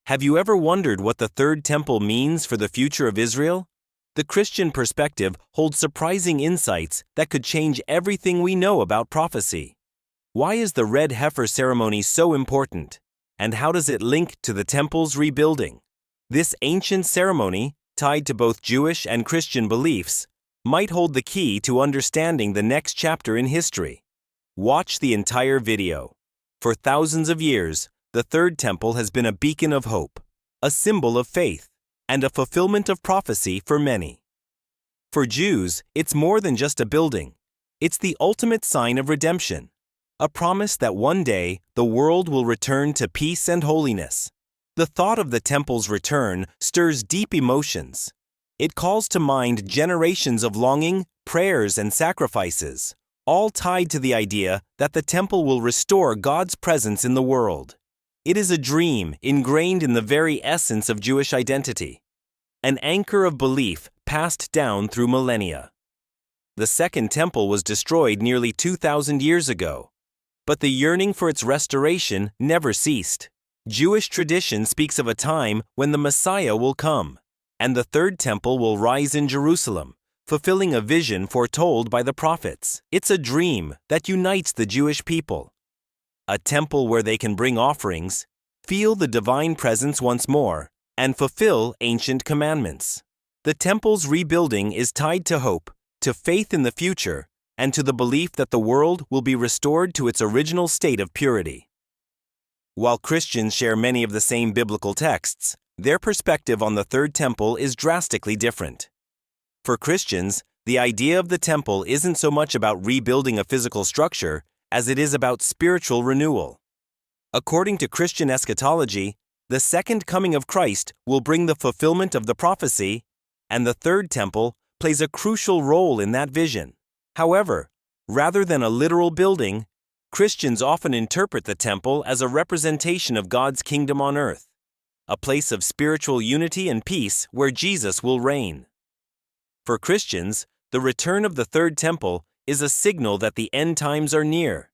Have you ever wondered what the Third Temple means for the future of Israel? The Christian perspective holds surprising insights that could change everything we know about prophecy. Why is the Red Heifer ceremony so important? And how does it link to the temple's rebuilding? This ancient ceremony, tied to both Jewish and Christian beliefs, might hold the key to understanding the next chapter in history. Watch the entire video. For thousands of years, the Third Temple has been a beacon of hope, a symbol of faith, and a fulfillment of prophecy for many. For Jews, it's more than just a building. It's the ultimate sign of redemption, a promise that one day the world will return to peace and holiness. The thought of the temple's return stirs deep emotions. It calls to mind generations of longing, prayers, and sacrifices, all tied to the idea that the temple will restore God's presence in the world. It is a dream ingrained in the very essence of Jewish identity, an anchor of belief passed down through millennia. The Second Temple was destroyed nearly 2,000 years ago, but the yearning for its restoration never ceased. Jewish tradition speaks of a time when the Messiah will come, and the Third Temple will rise in Jerusalem, fulfilling a vision foretold by the prophets. It's a dream that unites the Jewish people. A temple where they can bring offerings, feel the divine presence once more, and fulfill ancient commandments. The temple's rebuilding is tied to hope, to faith in the future, and to the belief that the world will be restored to its original state of purity. While Christians share many of the same biblical texts, their perspective on the Third Temple is drastically different. For Christians, the idea of the temple isn't so much about rebuilding a physical structure as it is about spiritual renewal. According to Christian eschatology, the second coming of Christ will bring the fulfillment of the prophecy, and the Third Temple plays a crucial role in that vision. However, rather than a literal building, Christians often interpret the temple as a representation of God's kingdom on earth, a place of spiritual unity and peace where Jesus will reign. For Christians, the return of the Third Temple is a signal that the end times are near,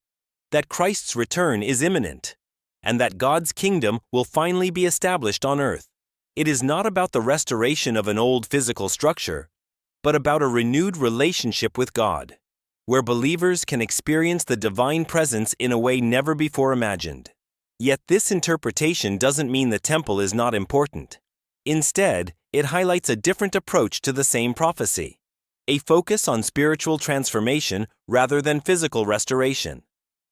that Christ's return is imminent, and that God's kingdom will finally be established on earth. It is not about the restoration of an old physical structure, but about a renewed relationship with God, where believers can experience the divine presence in a way never before imagined. Yet this interpretation doesn't mean the temple is not important. Instead, it highlights a different approach to the same prophecy, a focus on spiritual transformation rather than physical restoration.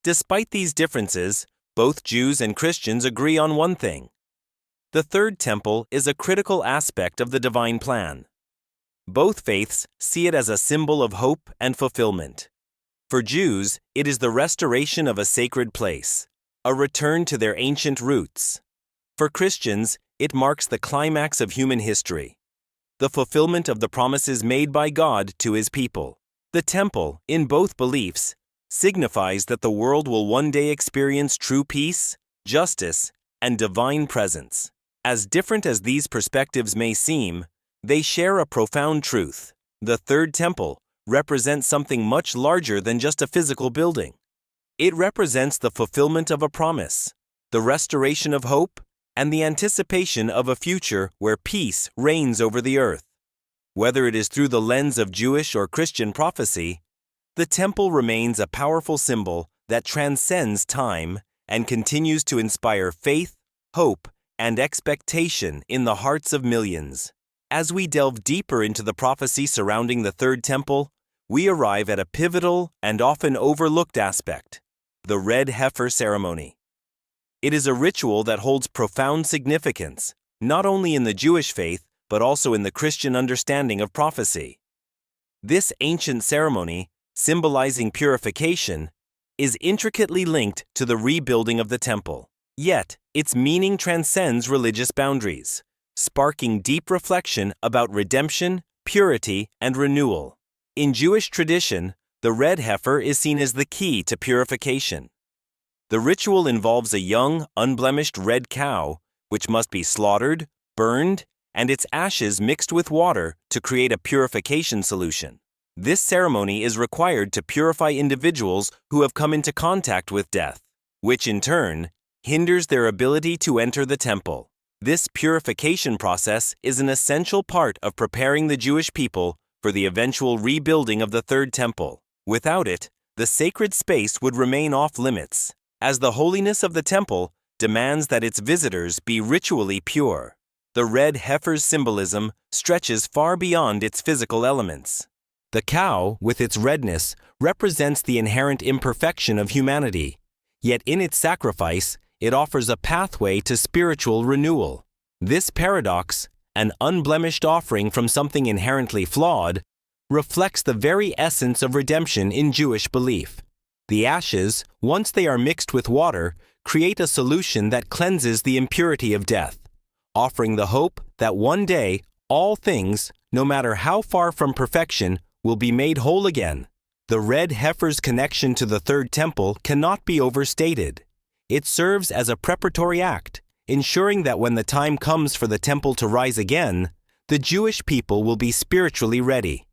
Despite these differences, both Jews and Christians agree on one thing. The Third Temple is a critical aspect of the divine plan. Both faiths see it as a symbol of hope and fulfillment. For Jews, it is the restoration of a sacred place, a return to their ancient roots. For Christians, it marks the climax of human history, the fulfillment of the promises made by God to His people. The temple, in both beliefs, signifies that the world will one day experience true peace, justice, and divine presence. As different as these perspectives may seem, they share a profound truth. The Third Temple represents something much larger than just a physical building. It represents the fulfillment of a promise, the restoration of hope, and the anticipation of a future where peace reigns over the earth. Whether it is through the lens of Jewish or Christian prophecy, the temple remains a powerful symbol that transcends time and continues to inspire faith, hope, and expectation in the hearts of millions. As we delve deeper into the prophecy surrounding the Third Temple, we arrive at a pivotal and often overlooked aspect, the Red Heifer ceremony. It is a ritual that holds profound significance, not only in the Jewish faith, but also in the Christian understanding of prophecy. This ancient ceremony, symbolizing purification, is intricately linked to the rebuilding of the temple. Yet, its meaning transcends religious boundaries, sparking deep reflection about redemption, purity, and renewal. In Jewish tradition, the red heifer is seen as the key to purification. The ritual involves a young, unblemished red cow, which must be slaughtered, burned, and its ashes mixed with water to create a purification solution. This ceremony is required to purify individuals who have come into contact with death, which in turn hinders their ability to enter the temple. This purification process is an essential part of preparing the Jewish people for the eventual rebuilding of the Third Temple. Without it, the sacred space would remain off limits, as the holiness of the temple demands that its visitors be ritually pure. The red heifer's symbolism stretches far beyond its physical elements. The cow, with its redness, represents the inherent imperfection of humanity, yet in its sacrifice, it offers a pathway to spiritual renewal. This paradox, an unblemished offering from something inherently flawed, reflects the very essence of redemption in Jewish belief. The ashes, once they are mixed with water, create a solution that cleanses the impurity of death, offering the hope that one day all things, no matter how far from perfection, will be made whole again. The red heifer's connection to the Third Temple cannot be overstated. It serves as a preparatory act, ensuring that when the time comes for the temple to rise again, the Jewish people will be spiritually ready.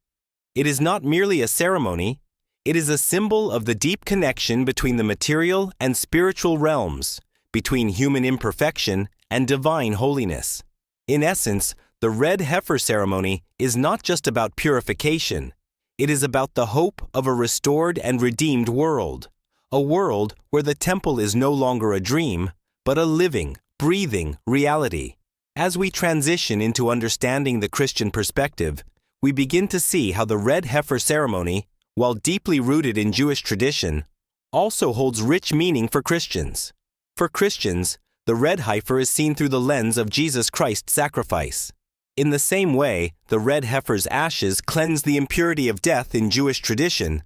It is not merely a ceremony, it is a symbol of the deep connection between the material and spiritual realms, between human imperfection and divine holiness. In essence, the red heifer ceremony is not just about purification, it is about the hope of a restored and redeemed world, a world where the temple is no longer a dream, but a living, breathing reality. As we transition into understanding the Christian perspective, we begin to see how the red heifer ceremony, while deeply rooted in Jewish tradition, also holds rich meaning for Christians. For Christians, the red heifer is seen through the lens of Jesus Christ's sacrifice. In the same way, the red heifer's ashes cleanse the impurity of death in Jewish tradition,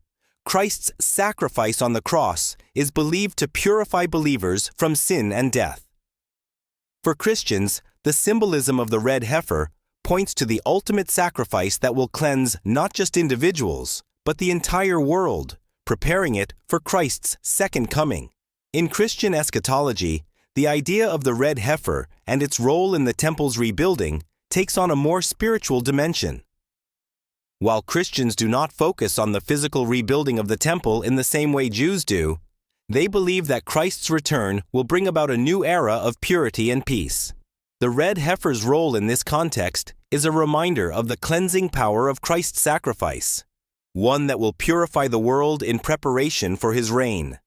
Christ's sacrifice on the cross is believed to purify believers from sin and death. For Christians, the symbolism of the red heifer points to the ultimate sacrifice that will cleanse not just individuals, but the entire world, preparing it for Christ's second coming. In Christian eschatology, the idea of the red heifer and its role in the temple's rebuilding takes on a more spiritual dimension. While Christians do not focus on the physical rebuilding of the temple in the same way Jews do, they believe that Christ's return will bring about a new era of purity and peace. The red heifer's role in this context is a reminder of the cleansing power of Christ's sacrifice, one that will purify the world in preparation for his reign.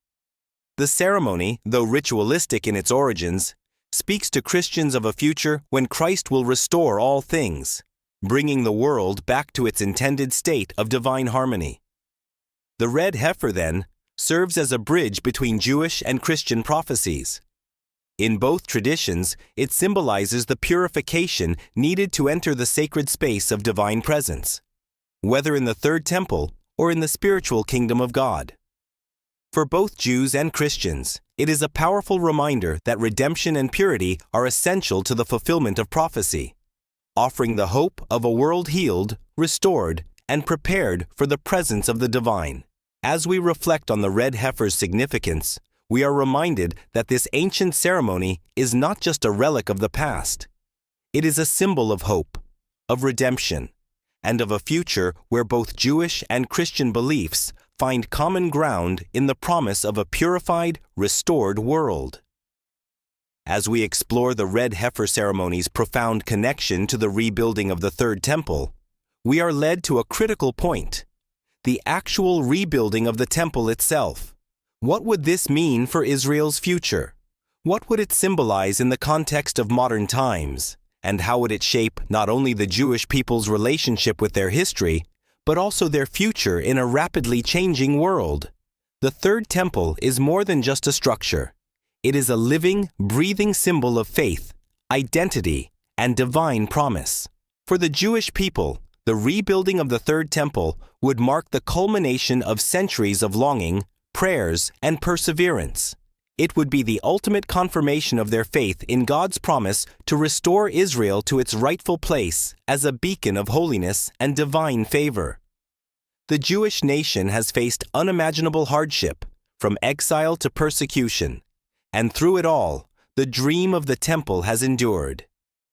The ceremony, though ritualistic in its origins, speaks to Christians of a future when Christ will restore all things, bringing the world back to its intended state of divine harmony. The red heifer, then, serves as a bridge between Jewish and Christian prophecies. In both traditions, it symbolizes the purification needed to enter the sacred space of divine presence, whether in the Third Temple or in the spiritual kingdom of God. For both Jews and Christians, it is a powerful reminder that redemption and purity are essential to the fulfillment of prophecy, offering the hope of a world healed, restored, and prepared for the presence of the divine. As we reflect on the red heifer's significance, we are reminded that this ancient ceremony is not just a relic of the past. It is a symbol of hope, of redemption, and of a future where both Jewish and Christian beliefs find common ground in the promise of a purified, restored world. As we explore the red heifer ceremony's profound connection to the rebuilding of the Third Temple, we are led to a critical point: the actual rebuilding of the temple itself. What would this mean for Israel's future? What would it symbolize in the context of modern times? And how would it shape not only the Jewish people's relationship with their history, but also their future in a rapidly changing world? The Third Temple is more than just a structure. It is a living, breathing symbol of faith, identity, and divine promise. For the Jewish people, the rebuilding of the Third Temple would mark the culmination of centuries of longing, prayers, and perseverance. It would be the ultimate confirmation of their faith in God's promise to restore Israel to its rightful place as a beacon of holiness and divine favor. The Jewish nation has faced unimaginable hardship, from exile to persecution, and through it all, the dream of the temple has endured.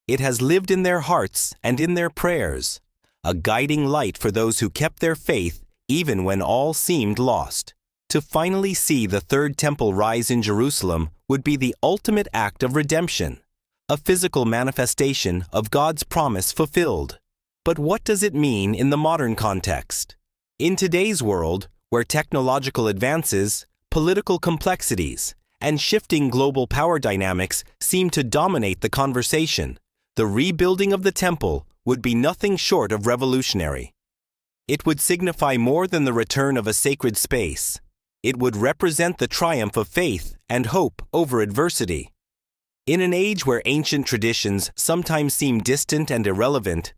It has lived in their hearts and in their prayers, a guiding light for those who kept their faith even when all seemed lost. To finally see the Third Temple rise in Jerusalem would be the ultimate act of redemption, a physical manifestation of God's promise fulfilled. But what does it mean in the modern context? In today's world, where technological advances, political complexities, and shifting global power dynamics seem to dominate the conversation, the rebuilding of the temple would be nothing short of revolutionary. It would signify more than the return of a sacred space. It would represent the triumph of faith and hope over adversity. In an age where ancient traditions sometimes seem distant and irrelevant,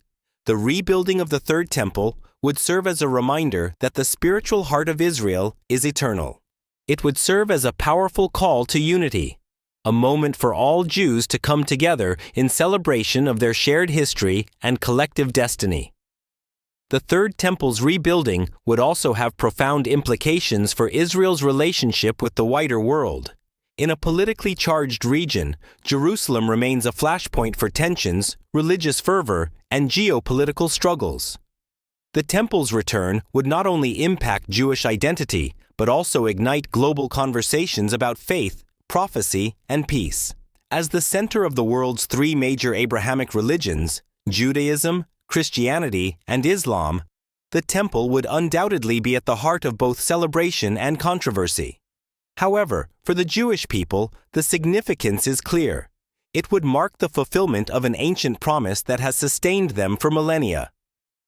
the rebuilding of the Third Temple would serve as a reminder that the spiritual heart of Israel is eternal. It would serve as a powerful call to unity, a moment for all Jews to come together in celebration of their shared history and collective destiny. The Third Temple's rebuilding would also have profound implications for Israel's relationship with the wider world. In a politically charged region, Jerusalem remains a flashpoint for tensions, religious fervor, and geopolitical struggles. The Temple's return would not only impact Jewish identity, but also ignite global conversations about faith, prophecy, and peace. As the center of the world's three major Abrahamic religions, Judaism, Christianity, and Islam, the Temple would undoubtedly be at the heart of both celebration and controversy. However, for the Jewish people, the significance is clear. It would mark the fulfillment of an ancient promise that has sustained them for millennia.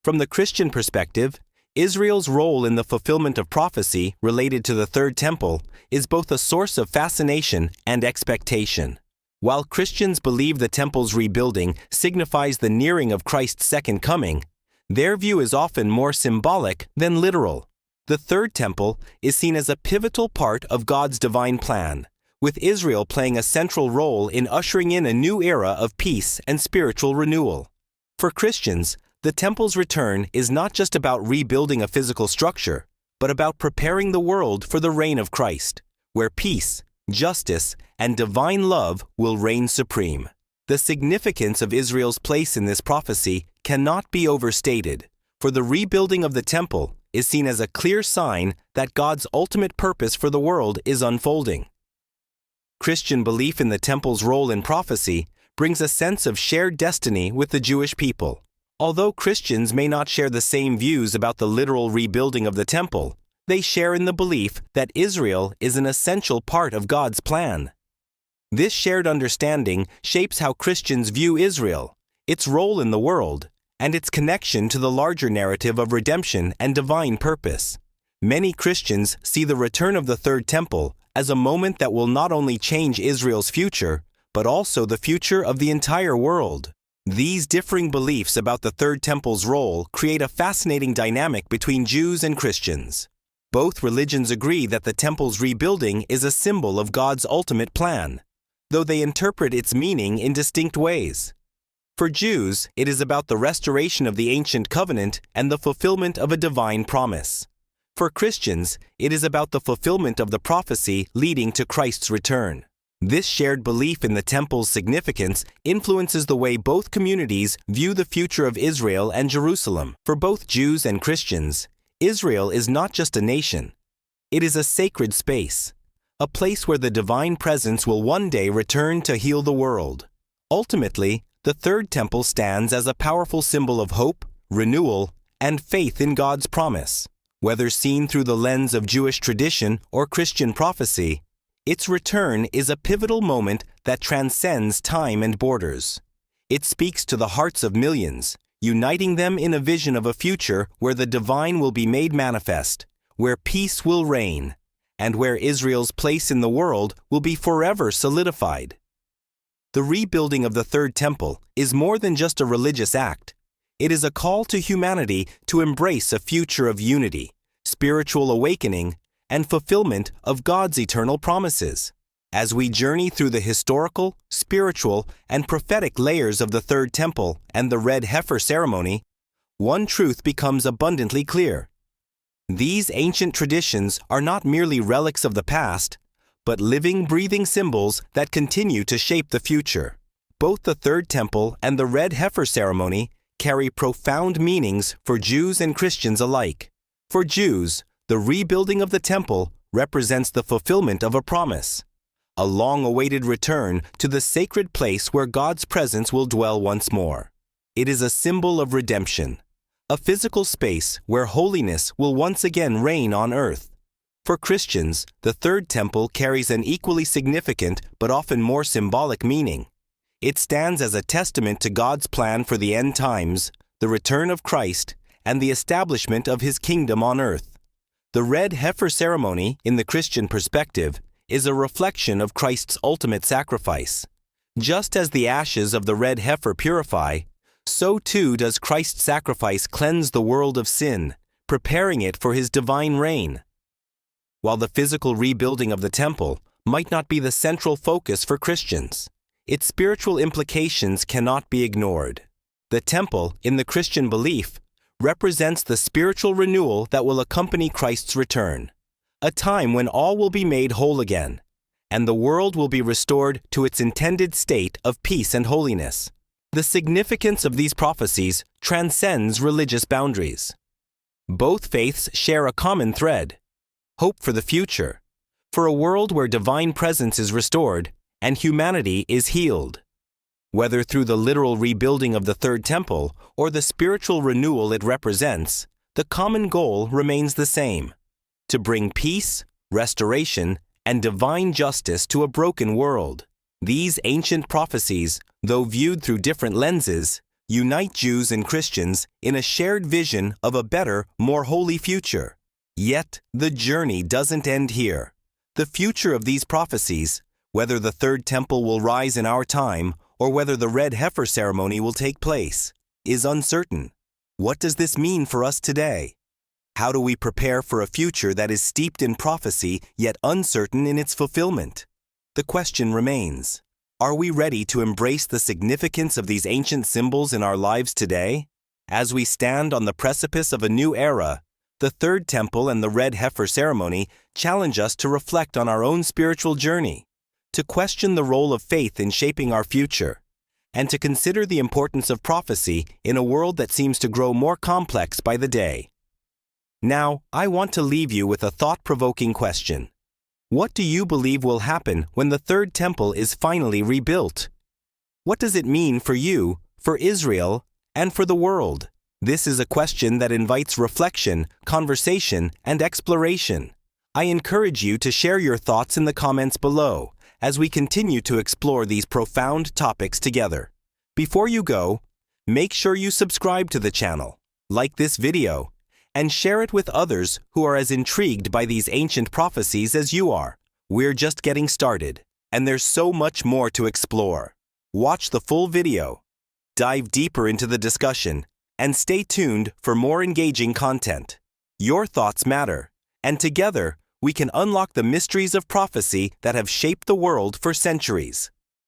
From the Christian perspective, Israel's role in the fulfillment of prophecy related to the Third Temple is both a source of fascination and expectation. While Christians believe the Temple's rebuilding signifies the nearing of Christ's second coming, their view is often more symbolic than literal. The Third Temple is seen as a pivotal part of God's divine plan, with Israel playing a central role in ushering in a new era of peace and spiritual renewal. For Christians, the Temple's return is not just about rebuilding a physical structure, but about preparing the world for the reign of Christ, where peace, justice, and divine love will reign supreme. The significance of Israel's place in this prophecy cannot be overstated, for the rebuilding of the Temple is seen as a clear sign that God's ultimate purpose for the world is unfolding. Christian belief in the Temple's role in prophecy brings a sense of shared destiny with the Jewish people. Although Christians may not share the same views about the literal rebuilding of the Temple, they share in the belief that Israel is an essential part of God's plan. This shared understanding shapes how Christians view Israel, its role in the world, and its connection to the larger narrative of redemption and divine purpose. Many Christians see the return of the Third Temple as a moment that will not only change Israel's future, but also the future of the entire world. These differing beliefs about the Third Temple's role create a fascinating dynamic between Jews and Christians. Both religions agree that the Temple's rebuilding is a symbol of God's ultimate plan, though they interpret its meaning in distinct ways. For Jews, it is about the restoration of the ancient covenant and the fulfillment of a divine promise. For Christians, it is about the fulfillment of the prophecy leading to Christ's return. This shared belief in the Temple's significance influences the way both communities view the future of Israel and Jerusalem. For both Jews and Christians, Israel is not just a nation. It is a sacred space, a place where the divine presence will one day return to heal the world. Ultimately, the Third Temple stands as a powerful symbol of hope, renewal, and faith in God's promise. Whether seen through the lens of Jewish tradition or Christian prophecy, its return is a pivotal moment that transcends time and borders. It speaks to the hearts of millions, uniting them in a vision of a future where the divine will be made manifest, where peace will reign, and where Israel's place in the world will be forever solidified. The rebuilding of the Third Temple is more than just a religious act. It is a call to humanity to embrace a future of unity, spiritual awakening, and fulfillment of God's eternal promises. As we journey through the historical, spiritual, and prophetic layers of the Third Temple and the Red Heifer ceremony, one truth becomes abundantly clear. These ancient traditions are not merely relics of the past, but living, breathing symbols that continue to shape the future. Both the Third Temple and the Red Heifer ceremony carry profound meanings for Jews and Christians alike. For Jews, the rebuilding of the temple represents the fulfillment of a promise a long-awaited return to the sacred place where God's presence will dwell once more. It is a symbol of redemption, a physical space where holiness will once again reign on earth. For Christians, the third temple carries an equally significant but often more symbolic meaning. It stands as a testament to God's plan for the end times, the return of Christ, and the establishment of His kingdom on earth. The Red Heifer ceremony, in the Christian perspective, is a reflection of Christ's ultimate sacrifice. Just as the ashes of the red heifer purify, so too does Christ's sacrifice cleanse the world of sin, preparing it for His divine reign. While the physical rebuilding of the temple might not be the central focus for Christians, its spiritual implications cannot be ignored. The temple, in the Christian belief, represents the spiritual renewal that will accompany Christ's return, a time when all will be made whole again, and the world will be restored to its intended state of peace and holiness. The significance of these prophecies transcends religious boundaries. Both faiths share a common thread: hope for the future, for a world where divine presence is restored and humanity is healed. Whether through the literal rebuilding of the third temple or the spiritual renewal it represents, the common goal remains the same: to bring peace, restoration, and divine justice to a broken world. These ancient prophecies, though viewed through different lenses, unite Jews and Christians in a shared vision of a better, more holy future. Yet, the journey doesn't end here. The future of these prophecies, whether the third temple will rise in our time or whether the red heifer ceremony will take place, is uncertain. What does this mean for us today? How do we prepare for a future that is steeped in prophecy yet uncertain in its fulfillment? The question remains: are we ready to embrace the significance of these ancient symbols in our lives today? As we stand on the precipice of a new era, the third temple and the red heifer ceremony challenge us to reflect on our own spiritual journey, to question the role of faith in shaping our future, and to consider the importance of prophecy in a world that seems to grow more complex by the day. Now, I want to leave you with a thought-provoking question. What do you believe will happen when the third temple is finally rebuilt? What does it mean for you, for Israel, and for the world? This is a question that invites reflection, conversation, and exploration. I encourage you to share your thoughts in the comments below as we continue to explore these profound topics together. Before you go, make sure you subscribe to the channel, like this video, and share it with others who are as intrigued by these ancient prophecies as you are. We're just getting started, and there's so much more to explore. Watch the full video, dive deeper into the discussion, and stay tuned for more engaging content. Your thoughts matter, and together we can unlock the mysteries of prophecy that have shaped the world for centuries.